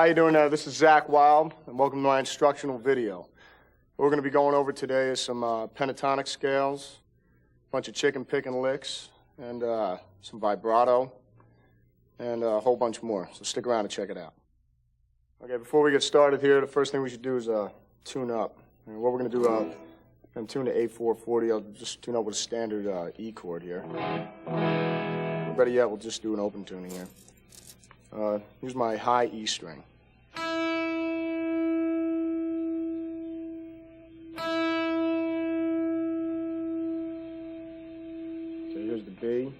you doing? This is Zakk Wylde, and welcome to my instructional video. What we're going to be going over today is some pentatonic scales, a bunch of chicken picking licks, and some vibrato, and a whole bunch more. So stick around and check it out. Okay, before we get started here, the first thing we should do is tune up. And what we're going to do, I'm going to tune to A440. I'll just tune up with a standard E chord here. Better yet, we'll just do an open tuning here. Here's my high E string. So here's the B.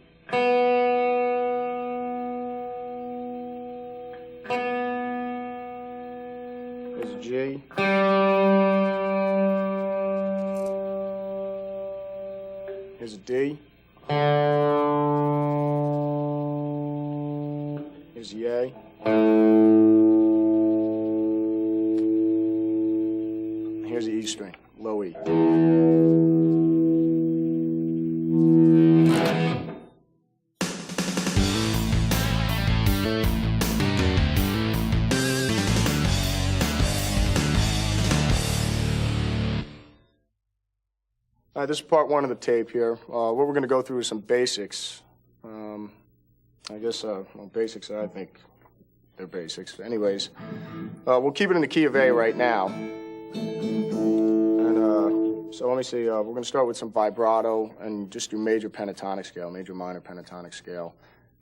Here's a G. Here's a D. Here's the A. Here's the E string, low E. All right, this is part one of the tape here. What we're going to go through is some basics. I guess, well, basics, I think they're basics. Anyways, we'll keep it in the key of A right now. And so let me see, we're going to start with some vibrato and just do major pentatonic scale, major minor pentatonic scale.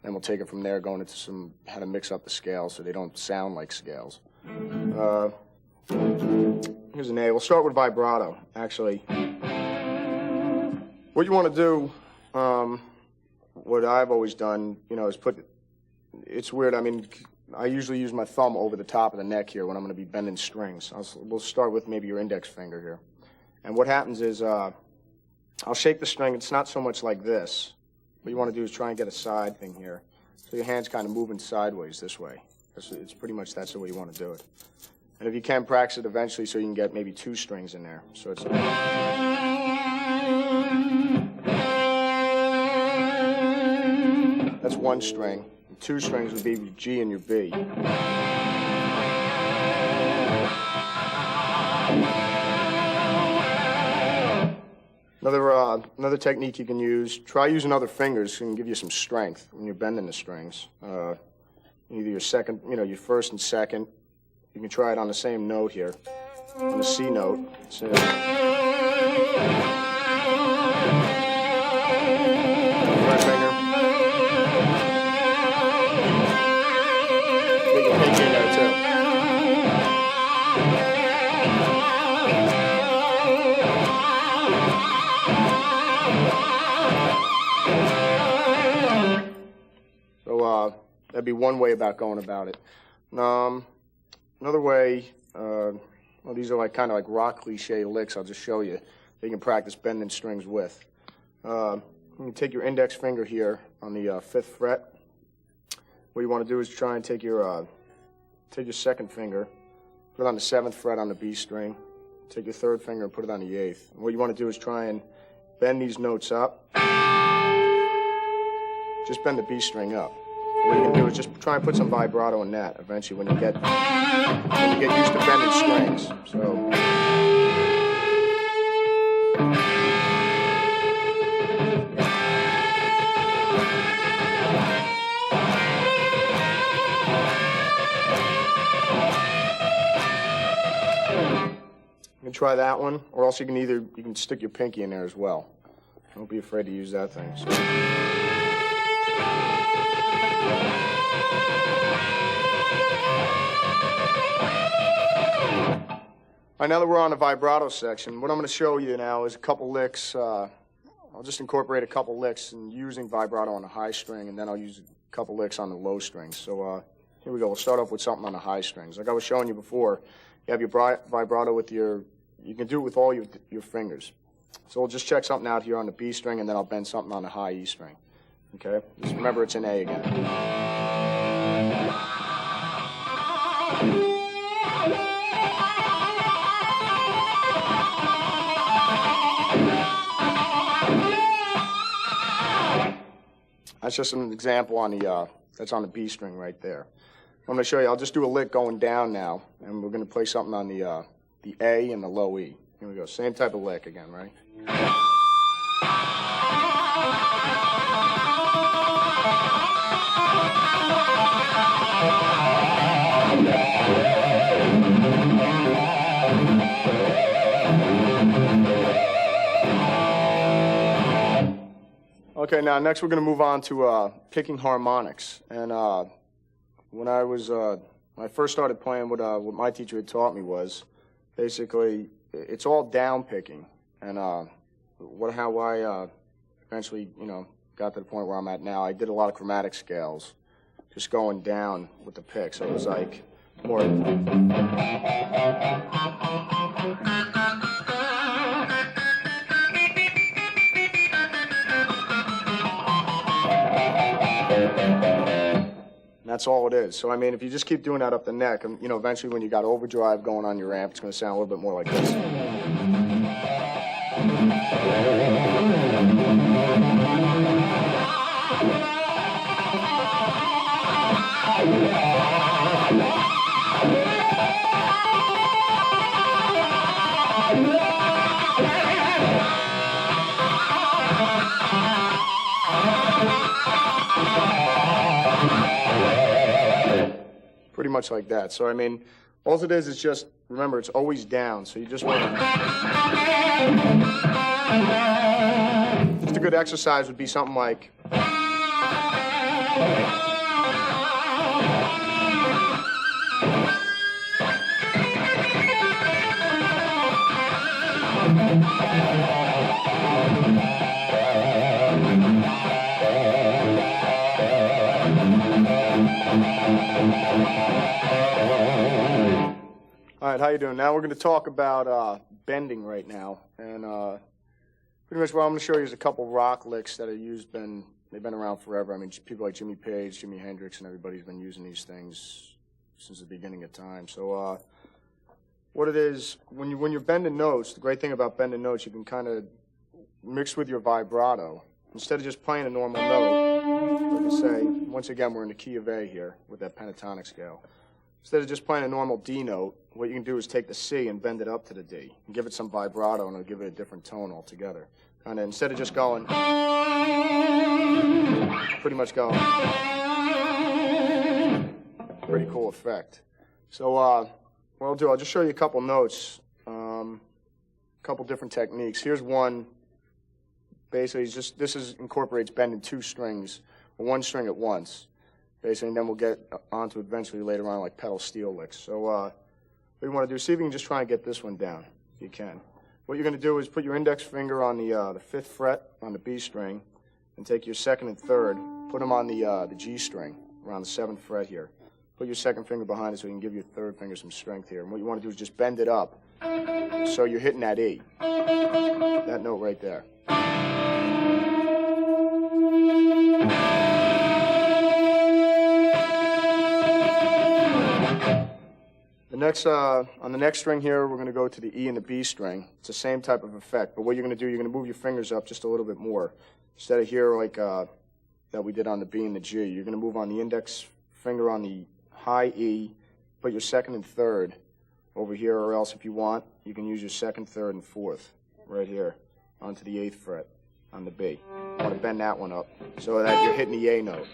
Then we'll take it from there, going into some, how to mix up the scales so they don't sound like scales. Here's an A. We'll start with vibrato, actually. What you want to do, what I've always done, you know, is it's weird, I mean, I usually use my thumb over the top of the neck here when I'm going to be bending strings. We'll start with maybe your index finger here. And what happens is, I'll shake the string. It's not so much like this. What you want to do is try and get a side thing here. So your hand's kind of moving sideways this way. It's pretty much, that's the way you want to do it. And if you can, practice it eventually so you can get maybe two strings in there. So it's that's one string. And two strings would be your G and your B. Another technique you can use, try using other fingers. It can give you some strength when you're bending the strings. Either your second, you know, your first and second. You can try it on the same note here, on the C note. So, right finger. Get your pinky in there too. So that'd be one way about going about it. Another way, well, these are like kind of like rock cliche licks. I'll just show you. You can practice bending strings with. You can take your index finger here on the 5th fret. What you want to do is try and take your second finger, put it on the 7th fret on the B string. Take your 3rd finger and put it on the 8th. And what you want to do is try and bend these notes up. Just bend the B string up. What you can do is just try and put some vibrato in that eventually when you get used to bending strings. So. You can try that one, or else you can stick your pinky in there as well. Don't be afraid to use that thing. So. All right, now that we're on the vibrato section, what I'm going to show you now is a couple licks. I'll just incorporate a couple licks and using vibrato on the high string, and then I'll use a couple licks on the low strings. So here we go. We'll start off with something on the high strings. Like I was showing you before, you have your vibrato with you can do it with all your fingers. So we'll just check something out here on the B string, and then I'll bend something on the high E string. Okay? Just remember it's in A again. That's just an example on the, that's on the B string right there. I'm going to show you. I'll just do a lick going down now, and we're going to play something on the A and the low E. Here we go. Same type of lick again, right? Okay, now next we're going to move on to picking harmonics. And when I first started playing, what my teacher had taught me was basically it's all down picking. And how I eventually, got to the point where I'm at now, I did a lot of chromatic scales, just going down with the pick. So it was like more. That's all it is. So, I mean, if you just keep doing that up the neck, eventually when you got overdrive going on your amp, it's going to sound a little bit more like this. Pretty much like that. So, I mean, all it is just, remember, it's always down. So you just want to... Just a good exercise would be something like... All right, how you doing? Now we're going to talk about bending right now, and pretty much what I'm going to show you is a couple rock licks that are used. They've been around forever. I mean, people like Jimmy Page, Jimi Hendrix, and everybody's been using these things since the beginning of time. So, what it is when you're bending notes, the great thing about bending notes, you can kind of mix with your vibrato instead of just playing a normal note. Like I say, once again, we're in the key of A here with that pentatonic scale. Instead of just playing a normal D note, what you can do is take the C and bend it up to the D and give it some vibrato, and it'll give it a different tone altogether. Kind of instead of just going, pretty much going, pretty cool effect. So what I'll do, I'll just show you a couple notes, a couple different techniques. Here's one. Basically, this incorporates bending two strings, or one string at once. Basically, and then we'll get onto eventually later on like pedal steel licks. So what you want to do, see if you can just try and get this one down, if you can. What you're going to do is put your index finger on the 5th fret on the B string, and take your 2nd and 3rd, put them on the G string, around the 7th fret here. Put your 2nd finger behind it so you can give your 3rd finger some strength here. And what you want to do is just bend it up, so you're hitting that E, that note right there. On the next string here, we're going to go to the E and the B string. It's the same type of effect, but what you're going to do, you're going to move your fingers up just a little bit more. Instead of here like that we did on the B and the G, you're going to move on the index finger on the high E, put your 2nd and 3rd over here, or else if you want, you can use your 2nd, 3rd, and 4th right here onto the 8th fret on the B. You want to bend that one up so that you're hitting the A note.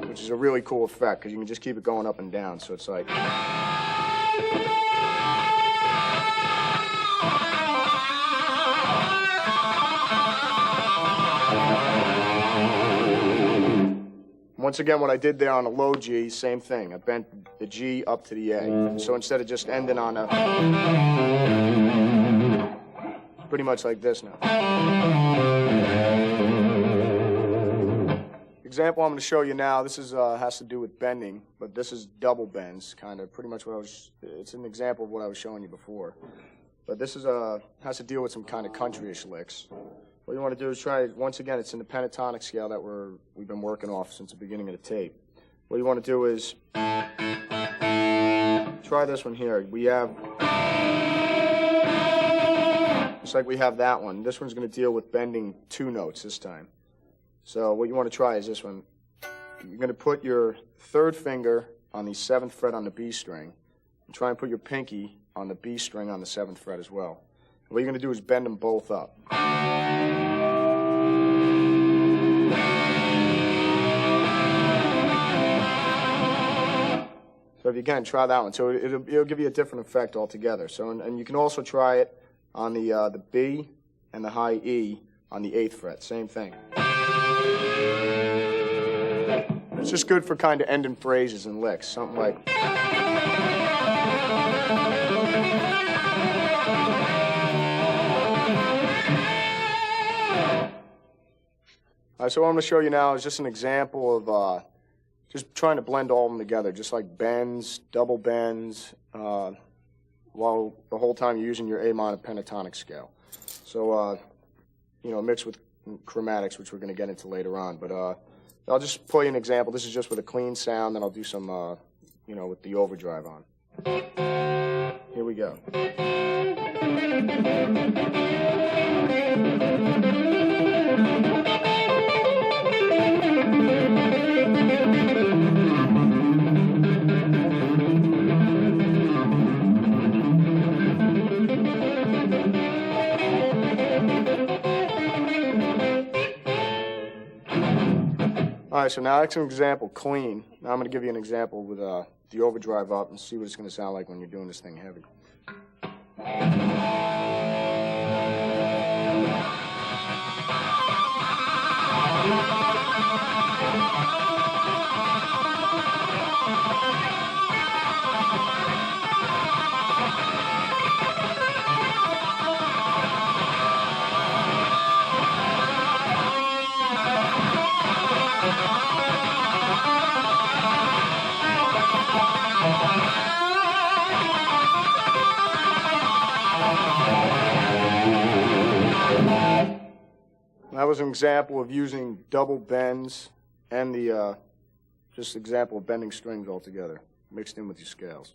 Which is a really cool effect because you can just keep it going up and down. So it's like. Once again, what I did there on a low G, same thing. I bent the G up to the A. So instead of just ending on a. Pretty much like this now. Example I'm going to show you now, this is has to do with bending, but this is double bends, kind of pretty much it's an example of what I was showing you before. But this is has to deal with some kind of country-ish licks. What you want to do is try, once again, it's in the pentatonic scale that we've been working off since the beginning of the tape. What you want to do is try this one here. We have, Just like we have that one. This one's going to deal with bending 2 notes this time. So what you want to try is this one. You're going to put your 3rd finger on the 7th fret on the B string, and try and put your pinky on the B string on the 7th fret as well. And what you're going to do is bend them both up. So if you can, try that one. So it'll give you a different effect altogether. So and you can also try it on the B and the high E on the 8th fret. Same thing. It's just good for kind of ending phrases and licks. Something like. All right, so what I'm going to show you now is just an example of just trying to blend all of them together, just like bends, double bends, while the whole time you're using your A minor pentatonic scale. So, you know, mixed with chromatics, which we're going to get into later on. But I'll just play you an example. This is just with a clean sound, then I'll do some, you know, with the overdrive on. Here we go. All right, so now that's an example, clean. Now I'm going to give you an example with the overdrive up and see what it's going to sound like when you're doing this thing heavy. That was an example of using double bends and the just example of bending strings all together, mixed in with your scales.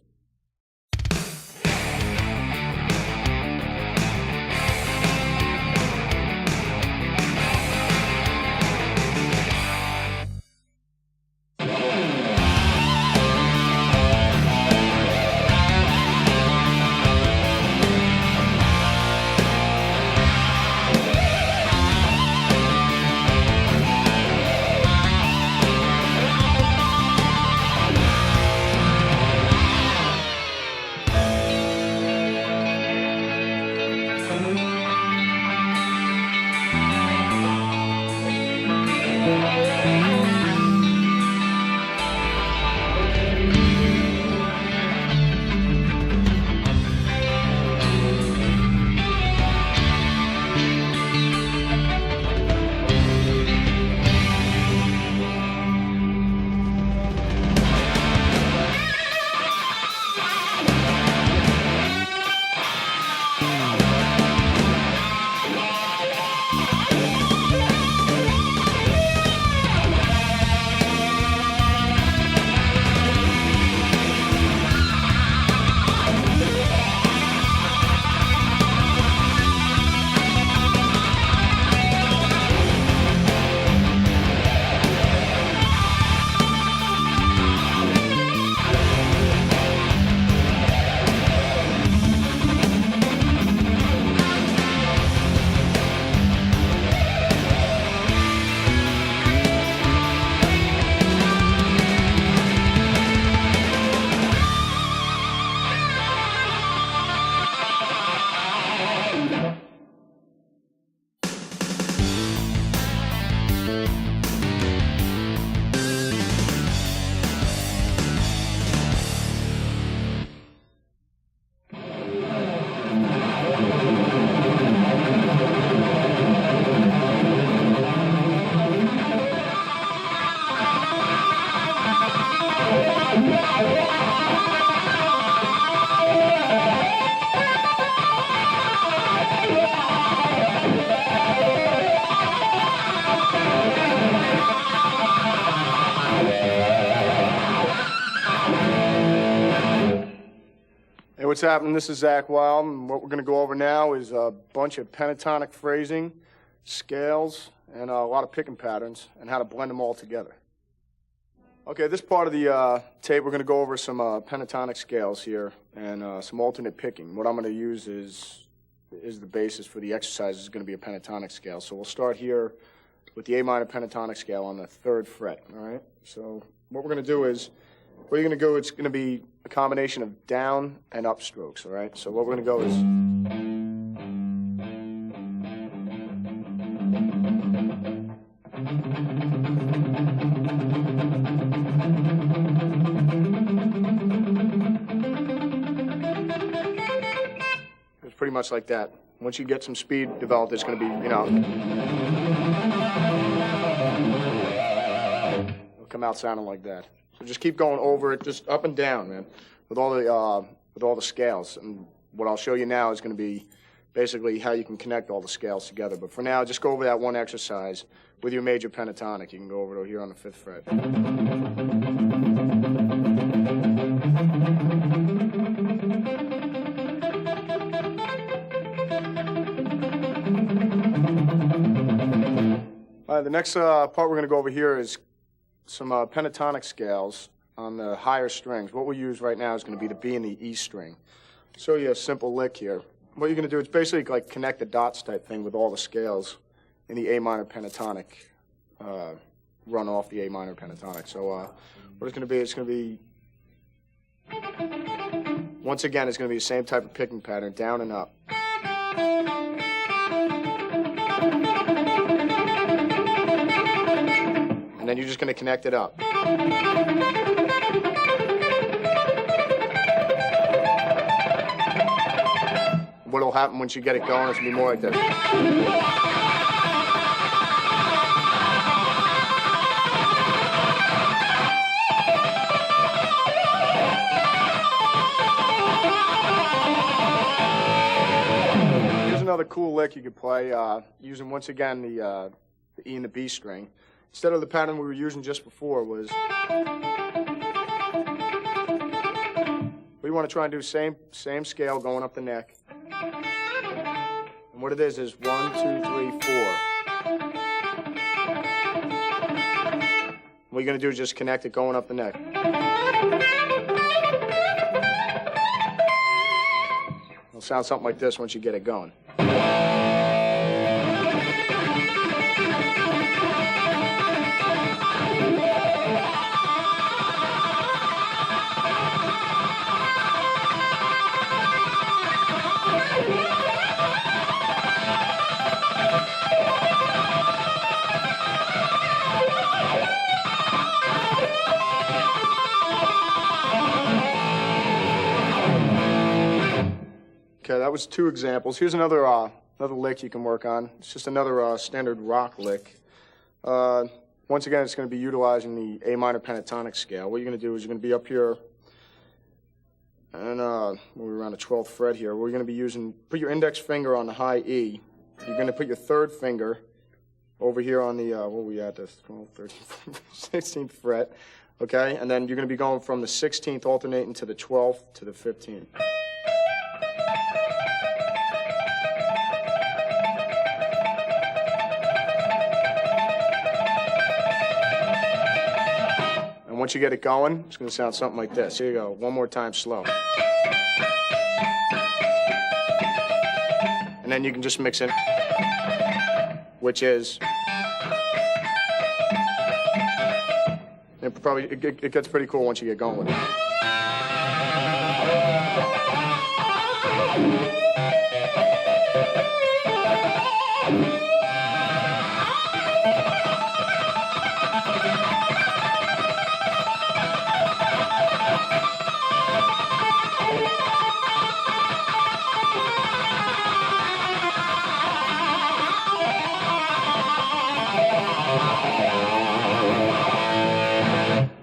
what's happening? This is Zakk Wylde, and what we're going to go over now is a bunch of pentatonic phrasing, scales, and a lot of picking patterns, and how to blend them all together. Okay, this part of the tape, we're going to go over some pentatonic scales here, and some alternate picking. What I'm going to use is the basis for the exercise is going to be a pentatonic scale. So we'll start here with the A minor pentatonic scale on the 3rd fret, all right? So what we're going to do is, what you're going to go, it's going to be a combination of down and up strokes, all right? So what we're going to go is... It's pretty much like that. Once you get some speed developed, it's going to be, you know... It'll come out sounding like that. So just keep going over it, just up and down, man, with all the scales. And what I'll show you now is going to be basically how you can connect all the scales together. But for now, just go over that one exercise with your major pentatonic. You can go over it here on the 5th fret. All right, the next part we're going to go over here is some pentatonic scales on the higher strings. What we'll use right now is going to be the B and the E string. I'll show you a simple lick here. What you're going to do is basically like connect the dots type thing with all the scales in the A minor pentatonic, run off the A minor pentatonic. So what it's going to be, it's going to be, once again, it's going to be the same type of picking pattern, down and up. And then you're just going to connect it up. What'll happen once you get it going is going to be more like this. Here's another cool lick you could play using, once again, the E and the B string. Instead of the pattern we were using just before was, we want to try and do same scale going up the neck. And what it is 1, 2, 3, 4. What you're going to do is just connect it going up the neck. It'll sound something like this once you get it going. Okay, that was 2 examples. Here's another lick you can work on. It's just another standard rock lick. Once again, it's going to be utilizing the A minor pentatonic scale. What you're going to do is you're going to be up here, and we're around the 12th fret here. We're going to be using, put your index finger on the high E. You're going to put your 3rd finger over here on the, what are we at, the 12th, 13th, 16th fret. Okay, and then you're going to be going from the 16th alternating to the 12th to the 15th. Once you get it going, it's going to sound something like this. Here you go. One more time, slow. And then you can just mix it, which is... It gets pretty cool once you get going with it.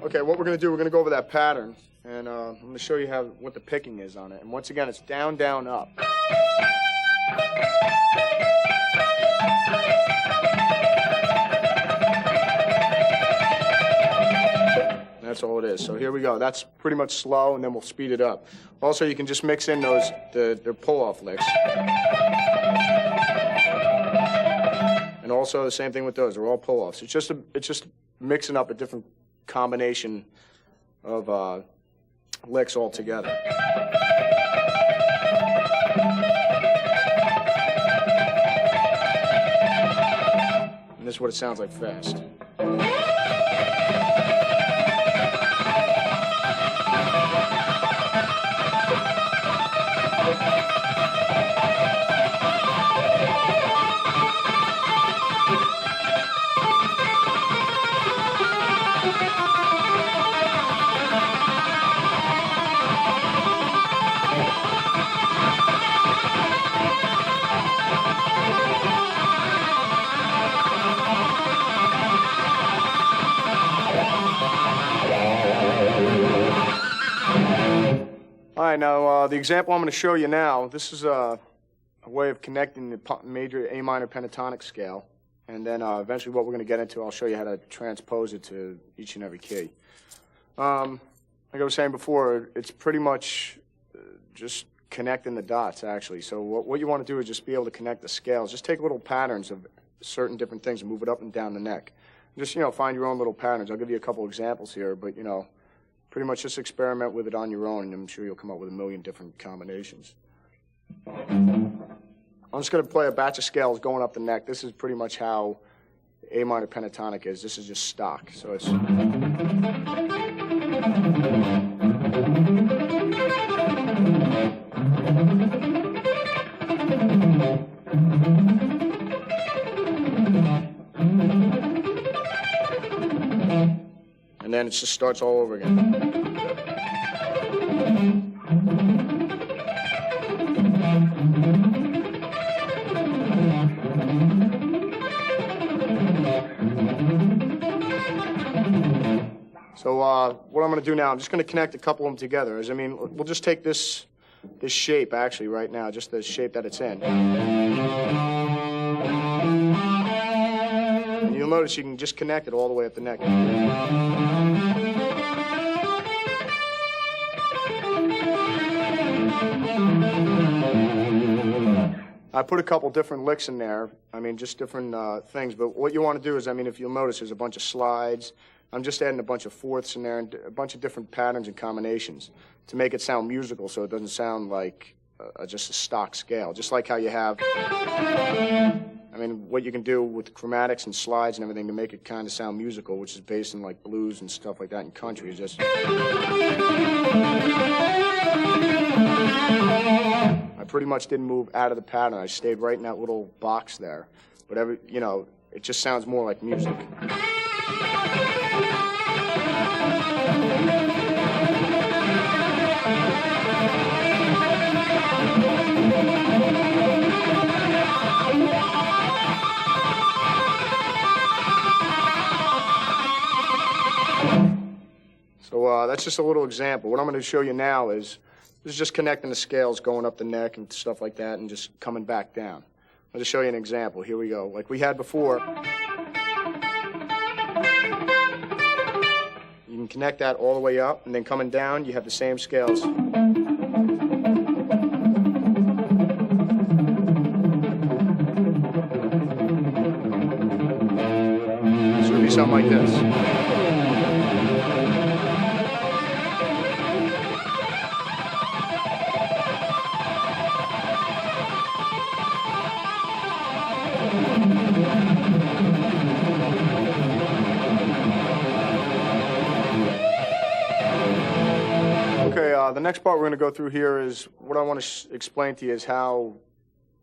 Okay, what we're going to do, we're going to go over that pattern, and I'm going to show you what the picking is on it. And once again, it's down, down, up. That's all it is. So here we go. That's pretty much slow, and then we'll speed it up. Also, you can just mix in their pull-off licks. And also the same thing with those. They're all pull-offs. It's just mixing up a different combination of licks all together. And this is what it sounds like fast. All right, now the example I'm going to show you now, this is a way of connecting the major A minor pentatonic scale, and then eventually what we're going to get into, I'll show you how to transpose it to each and every key. Like I was saying before, it's pretty much just connecting the dots, actually. So what you want to do is just be able to connect the scales. Just take little patterns of certain different things and move it up and down the neck. Just, find your own little patterns. I'll give you a couple examples here, but, pretty much just experiment with it on your own, and I'm sure you'll come up with a million different combinations. I'm just going to play a batch of scales going up the neck. This is pretty much how A minor pentatonic is. This is just stock. So it's... And then it just starts all over again. So what I'm going to do now, I'm just going to connect a couple of them together. We'll just take this shape, actually, right now, just the shape that it's in. And you'll notice you can just connect it all the way up the neck. I put a couple different licks in there, just different things, but what you want to do is, if you'll notice, there's a bunch of slides. I'm just adding a bunch of fourths in there and a bunch of different patterns and combinations to make it sound musical so it doesn't sound like just a stock scale. Just like how you have, what you can do with chromatics and slides and everything to make it kind of sound musical, which is based in like blues and stuff like that in country. Is just... I pretty much didn't move out of the pattern. I stayed right in that little box there. But it just sounds more like music. So that's just a little example. What I'm going to show you now is just connecting the scales going up the neck and stuff like that and just coming back down. I'll just show you an example. Here we go. Like we had before. You can connect that all the way up, and then coming down, you have the same scales. So it'll be something like this. The next part we're going to go through here is what I want to explain to you is how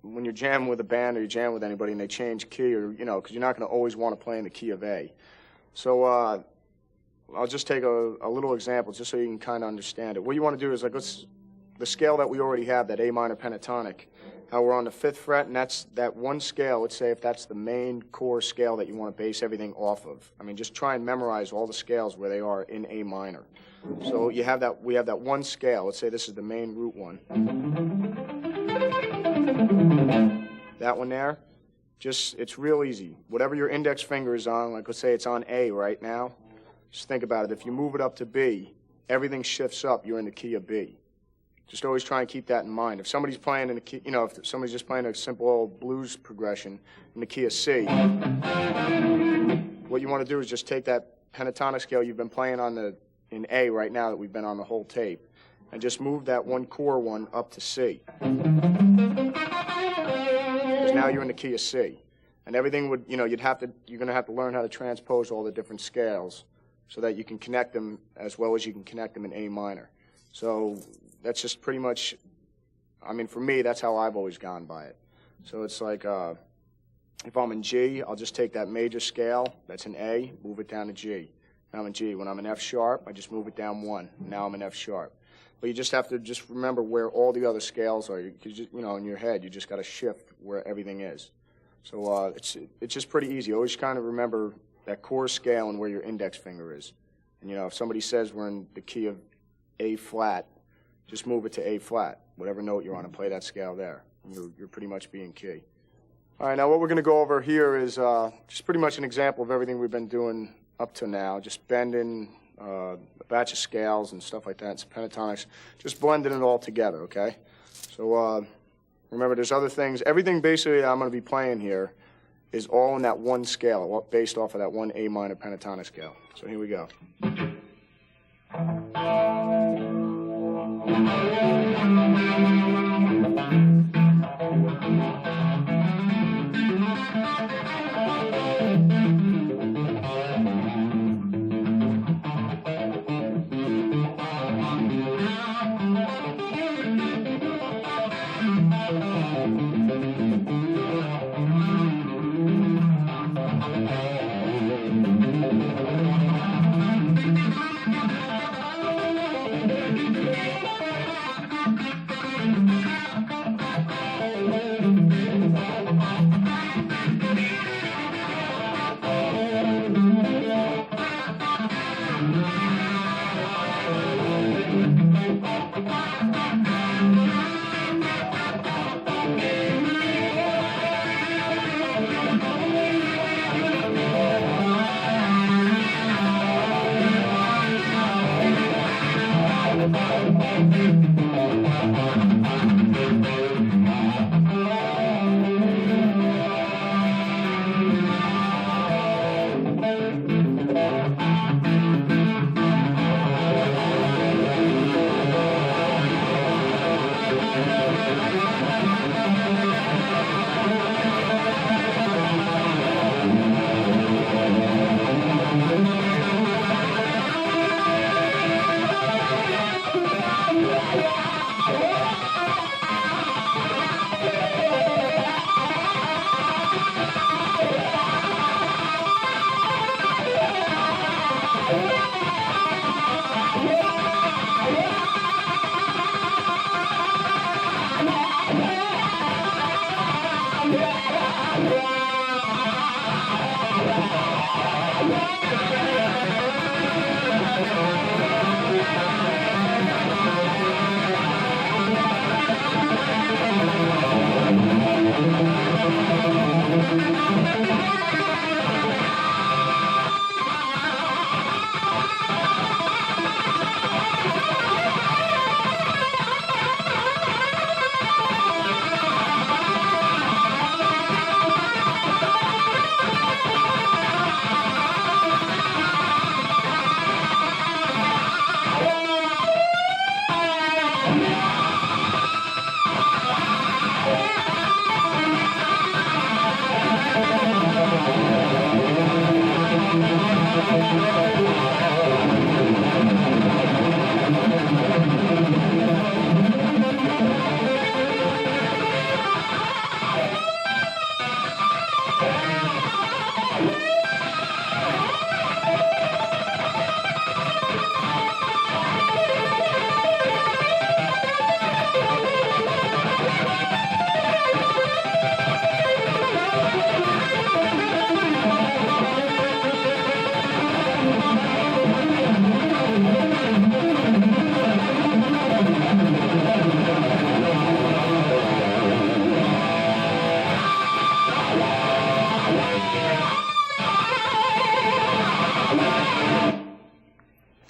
when you're jamming with a band or you jam with anybody and they change key or, because you're not going to always want to play in the key of A. So I'll just take a little example just so you can kind of understand it. What you want to do is the scale that we already have, that A minor pentatonic, how we're on the 5th fret, and that's that one scale. Let's say if that's the main core scale that you want to base everything off of. Just try and memorize all the scales where they are in A minor. So we have that one scale. Let's say this is the main root one. That one there, it's real easy. Whatever your index finger is on, like let's say it's on A right now, Just think about it. If you move it up to B, everything shifts up. You're in the key of B. Just always try and keep that in mind. If somebody's playing in the key, if somebody's just playing a simple old blues progression in the key of C, what you want to do is just take that pentatonic scale you've been playing in A right now that we've been on the whole tape, and just move that one core one up to C. Because now you're in the key of C. And everything would, you're going to have to learn how to transpose all the different scales so that you can connect them as well as you can connect them in A minor. So that's just pretty much, for me, that's how I've always gone by it. So it's like, if I'm in G, I'll just take that major scale that's in A, move it down to G. Now I'm in G. When I'm in F sharp, I just move it down one. Now I'm in F sharp. But you just have to just remember where all the other scales are. In your head, you just got to shift where everything is. So it's just pretty easy. Always kind of remember that core scale and where your index finger is. And if somebody says we're in the key of A flat, just move it to A flat, whatever note you're on, and play that scale there. And you're pretty much being key. All right, now what we're going to go over here is just pretty much an example of everything we've been doing up to now, just bending a batch of scales and stuff like that, some pentatonics, just blending it all together, okay? So remember, there's other things. Everything basically I'm going to be playing here is all in that one scale, based off of that one A minor pentatonic scale. So here we go.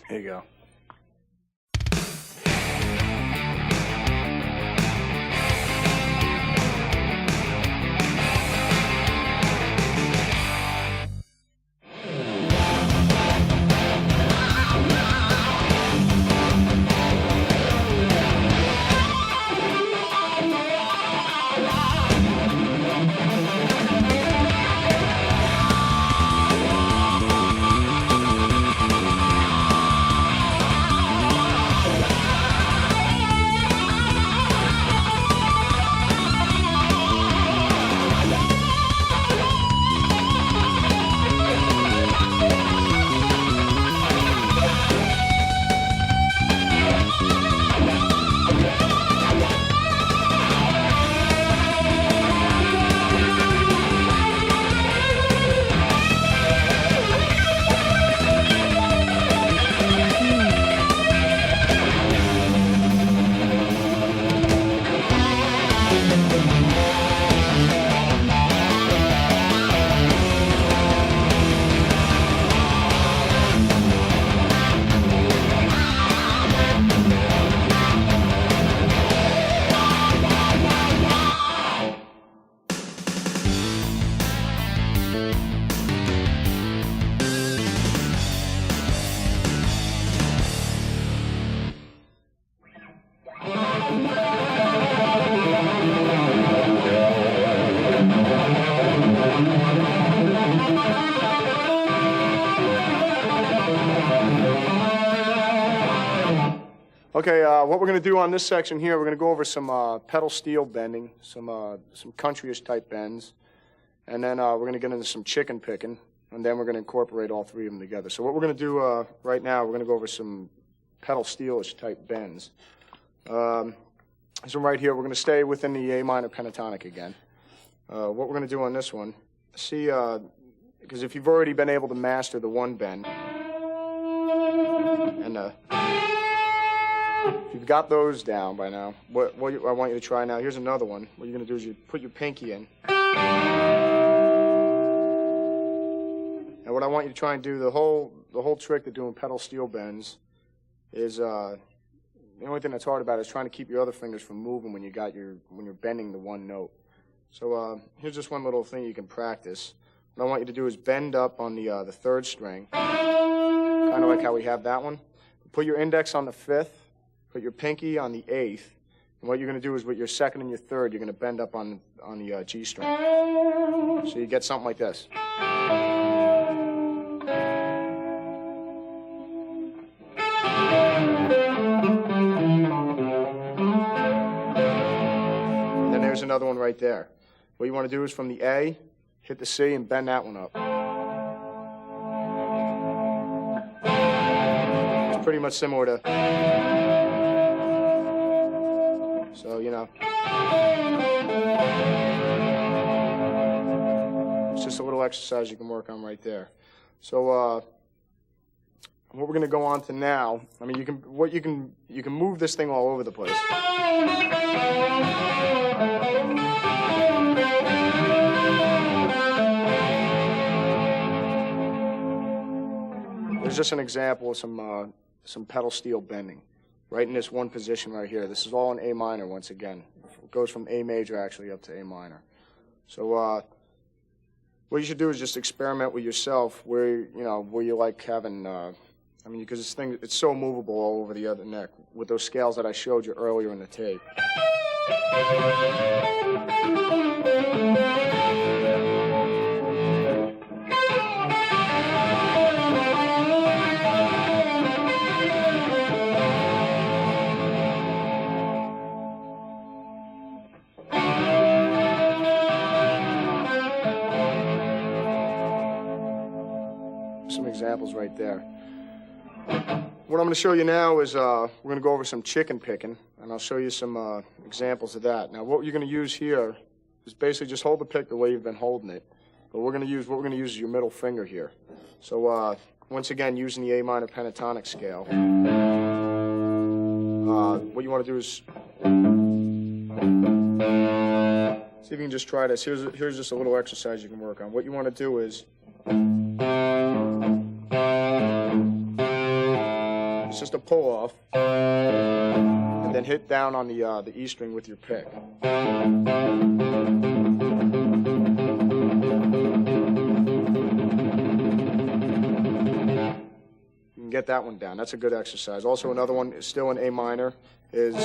Here you go. Okay, what we're going to do on this section here, we're going to go over some pedal steel bending, some country-ish type bends, and then we're going to get into some chicken picking, and then we're going to incorporate all three of them together. So what we're going to do right now, we're going to go over some pedal steel-ish type bends. So right here, we're going to stay within the A minor pentatonic again. What we're going to do on this one, see, because if you've already been able to master the one bend, and if you've got those down by now, what I want you to try now, here's another one. What you're going to do is you put your pinky in. And what I want you to try and do, the whole trick to doing pedal steel bends is, the only thing that's hard about it is trying to keep your other fingers from moving when you're bending the one note. So here's just one little thing you can practice. What I want you to do is bend up on the third string, kind of like how we have that one. Put your index on the fifth. Put your pinky on the eighth, and what you're going to do is with your second and your third, you're going to bend up on the G string. So you get something like this. And then there's another one right there. What you want to do is from the A, hit the C, and bend that one up. It's pretty much similar to... So, you know, it's just a little exercise you can work on right there. So, what we're going to go on to now, I mean, you can move this thing all over the place. There's just an example of some pedal steel bending. Right in this one position right here. This is all in A minor once again. It goes from A major actually up to A minor. So what you should do is just experiment with yourself where you like having, I mean, because this thing, it's so movable all over the other neck with those scales that I showed you earlier in the tape. Some examples right there. What I'm going to show you now is we're going to go over some chicken picking, and I'll show you some examples of that. Now, what you're going to use here is basically just hold the pick the way you've been holding it, but what we're going to use is your middle finger here. So once again, using the A minor pentatonic scale, what you want to do is see if you can just try this. Here's just a little exercise you can work on. What you want to do is It's just a pull-off, and then hit down on the E string with your pick. You can get that one down. That's a good exercise. Also, another one is still in A minor is,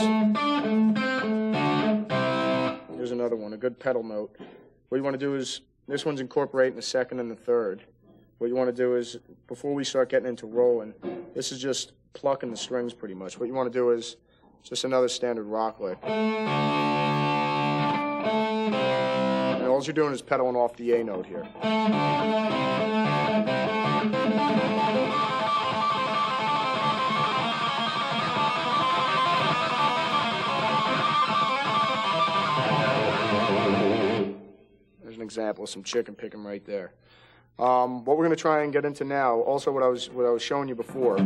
here's another one, a good pedal note. What you want to do is, this one's incorporating the second and the third. What you want to do is, before we start getting into rolling, this is just plucking the strings pretty much. What you want to do is just another standard rock lick. And all you're doing is pedaling off the A note here. There's an example of some chicken picking right there. What we're going to try and get into now, also what I was showing you before.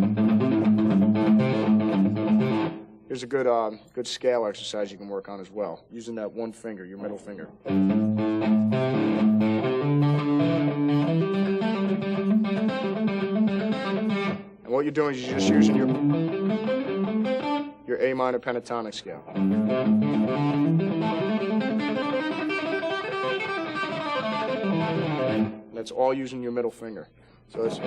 Here's a good scale exercise you can work on as well, using that one finger, your middle finger. And what you're doing is you're just using your A minor pentatonic scale. That's all using your middle finger. So it's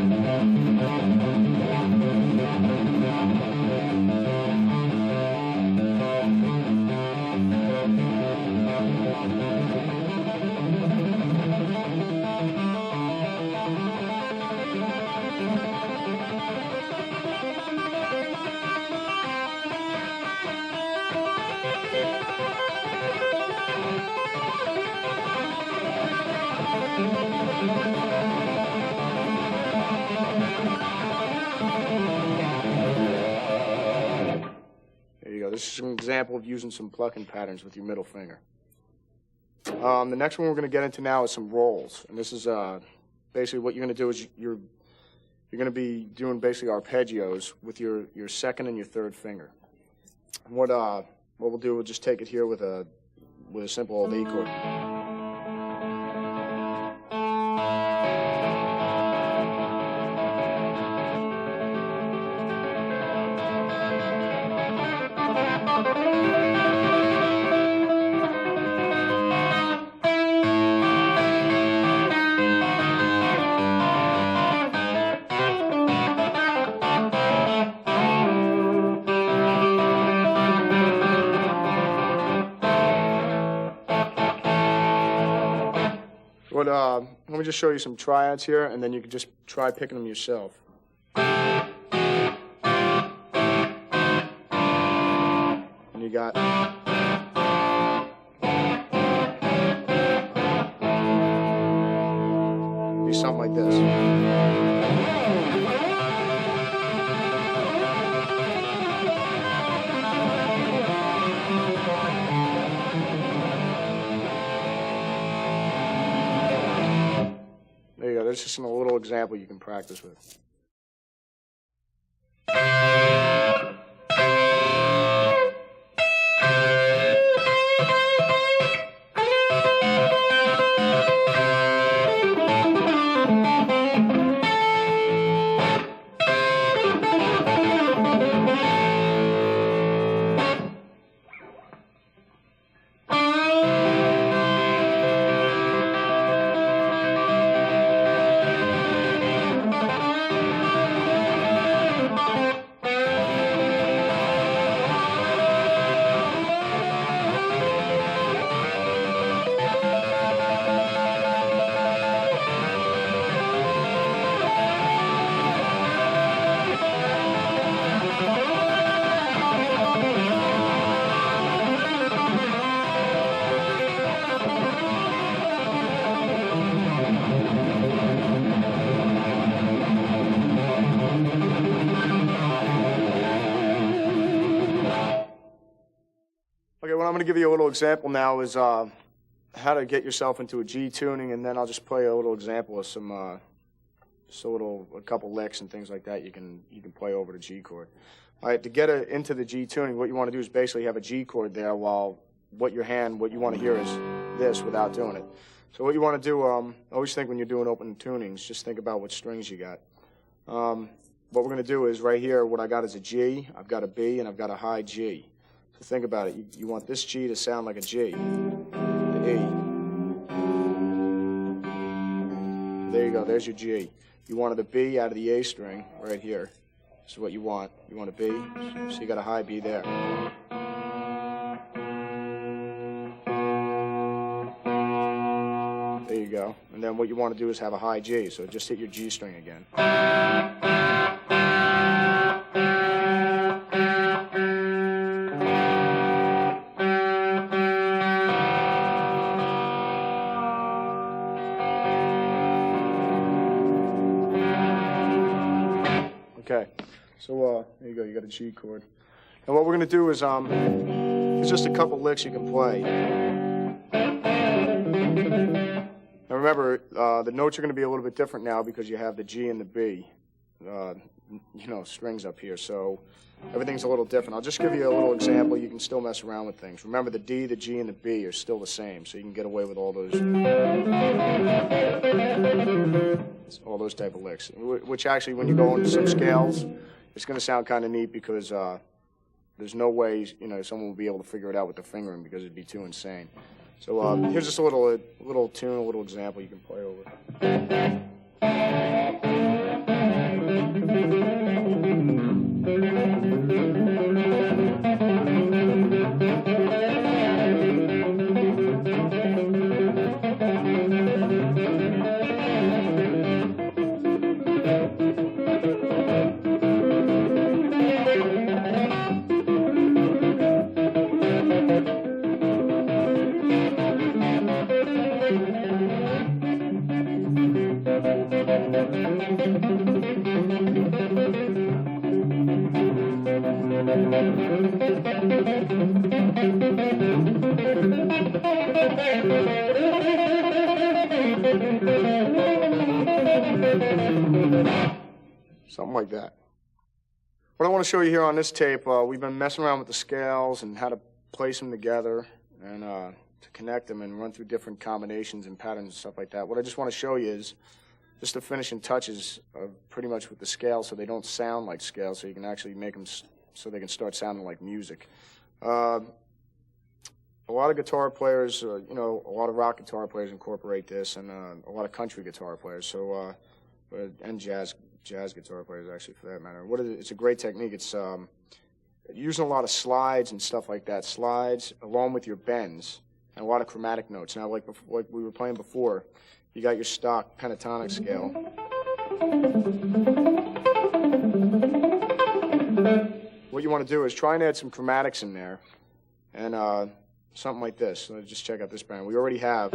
this is an example of using some plucking patterns with your middle finger. The next one we're going to get into now is some rolls. And this is basically what you're going to do is you're going to be doing basically arpeggios with your second and your third finger. And what we'll do, we'll just take it here with a simple old E chord. Let me just show you some triads here, and then you can just try picking them yourself. And you got... be something like this. There you go. There's just a little example you can practice with. Okay, what I'm going to give you a little example now is how to get yourself into a G tuning, and then I'll just play a little example of some, just a couple licks and things like that you can play over the G chord. All right, to get into the G tuning, what you want to do is basically have a G chord there while what you want to hear is this without doing it. So what you want to do, always think when you're doing open tunings, just think about what strings you got. what we're going to do is right here, what I got is a G, I've got a B, and I've got a high G. So think about it. You want this G to sound like a G. The E. There you go. There's your G. You wanted a B out of the A string right here. This is what you want. You want a B, so you got a high B there. There you go. And then what you want to do is have a high G, so just hit your G string again. Okay, so there you go, you got a G chord. And what we're going to do is, there's just a couple licks you can play. Now remember, the notes are going to be a little bit different now because you have the G and the B, strings up here, so everything's a little different. I'll just give you a little example. You can still mess around with things. Remember, the D, the G, and the B are still the same, so you can get away with all those type of licks, which actually, when you go into some scales, it's going to sound kind of neat because there's no way, someone will be able to figure it out with the fingering because it'd be too insane. So here's just a little tune, a little example you can play over. Something like that. What I want to show you here on this tape, we've been messing around with the scales and how to place them together and to connect them and run through different combinations and patterns and stuff like that. What I just want to show you is just the finishing touches of pretty much with the scales so they don't sound like scales, so you can actually make them so they can start sounding like music. A lot of guitar players, a lot of rock guitar players incorporate this, and a lot of country guitar players, and jazz guitar players, actually, for that matter. It's a great technique. It's using a lot of slides and stuff like that. Slides along with your bends and a lot of chromatic notes. Now, like we were playing before, you got your stock pentatonic scale. What you want to do is try and add some chromatics in there, and something like this. Let's just check out this band. We already have.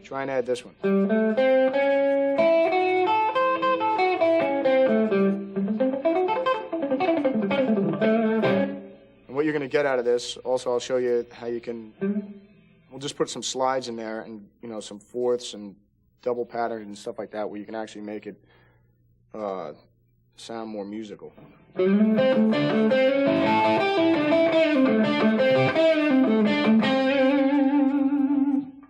Try and add this one. And what you're going to get out of this, also I'll show you how you can, we'll just put some slides in there and, some fourths and double patterns and stuff like that where you can actually make it sound more musical.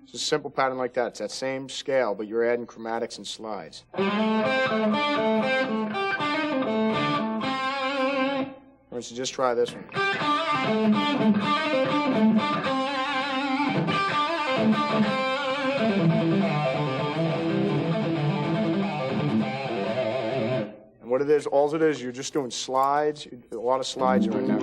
It's a simple pattern like that. It's that same scale, but you're adding chromatics and slides. For instance, just try this one. And what it is, all it is, you're just doing slides. A lot of slides are in there.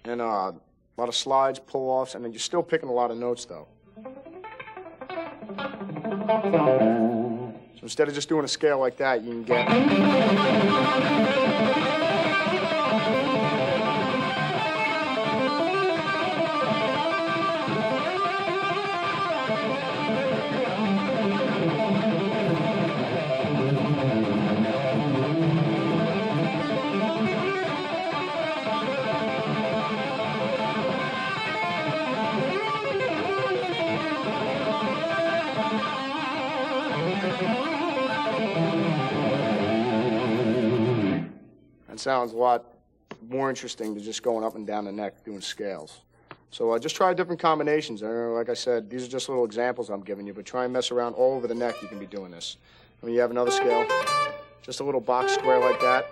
And a lot of slides, pull-offs, and then you're still picking a lot of notes, though. So instead of just doing a scale like that, you can get... Sounds a lot more interesting than just going up and down the neck doing scales. So just try different combinations. Like I said, these are just little examples I'm giving you, but try and mess around all over the neck. You can be doing this. When you have another scale, just a little box square like that.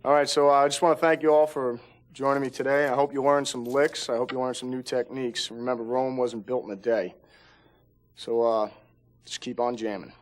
All right, so I just want to thank you all for joining me today. I hope you learned some licks. I hope you learned some new techniques. Remember, Rome wasn't built in a day. So just keep on jamming.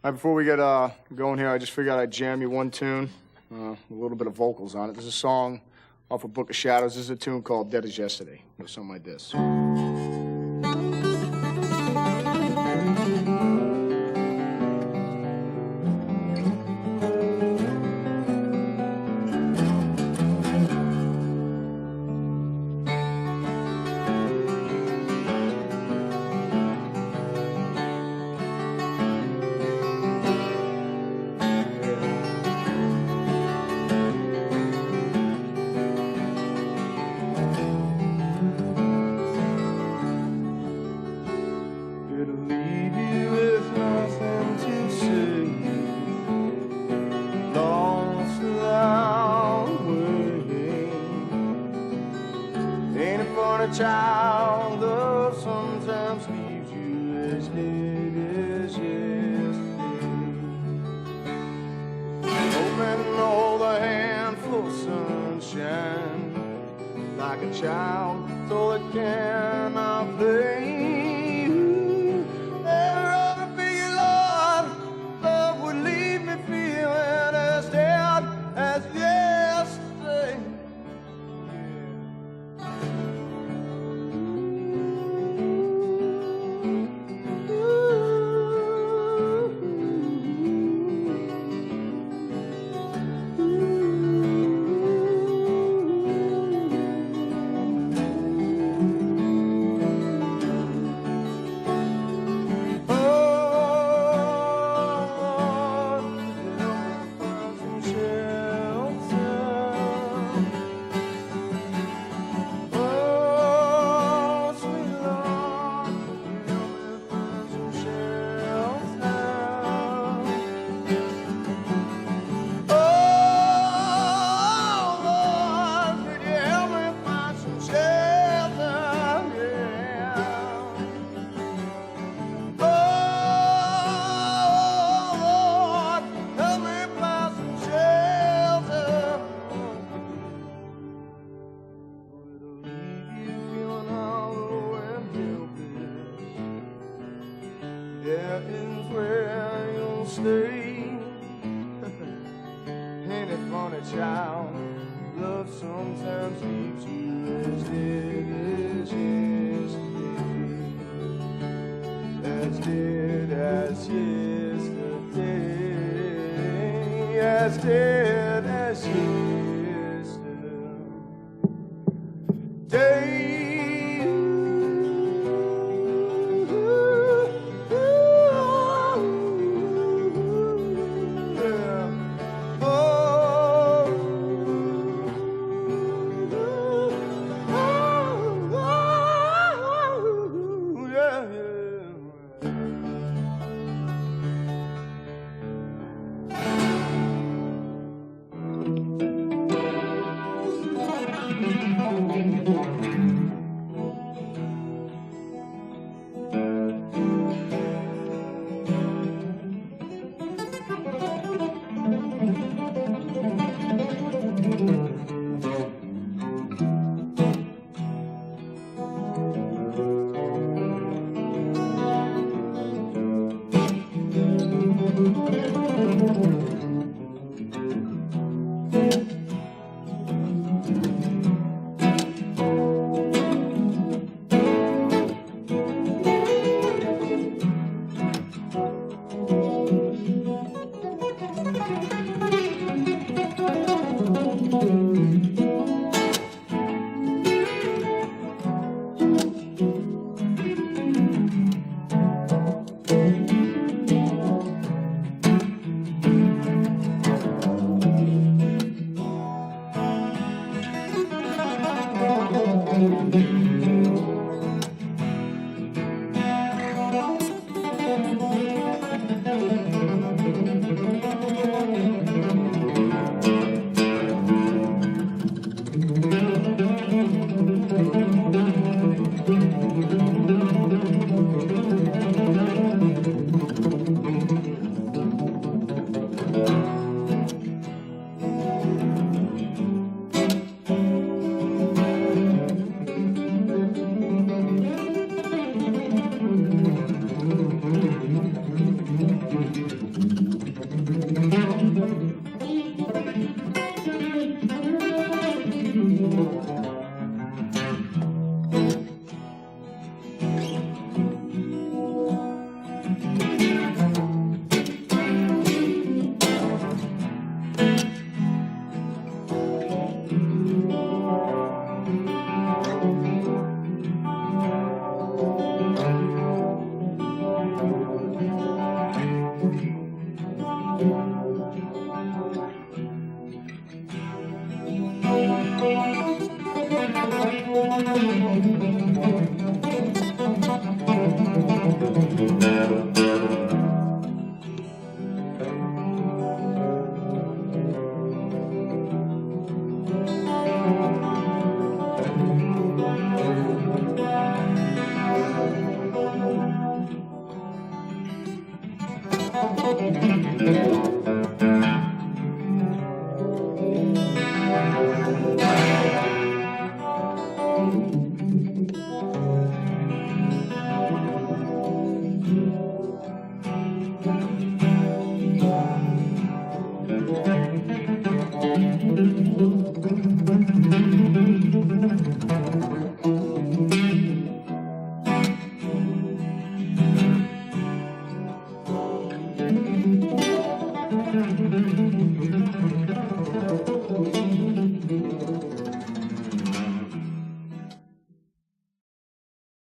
All right, before we get going here, I just figured I'd jam you one tune, a little bit of vocals on it. This is a song off of Book of Shadows. This is a tune called Dead as Yesterday. It goes something like this. Child, love sometimes leaves you as dead as yesterday. Hoping to hold a handful of sunshine, like a child told it cannot play. Never ought to be Lord, love would leave me feeling while. Love sometimes leaves you as dead as yesterday. As dead as yesterday. As dead as yesterday.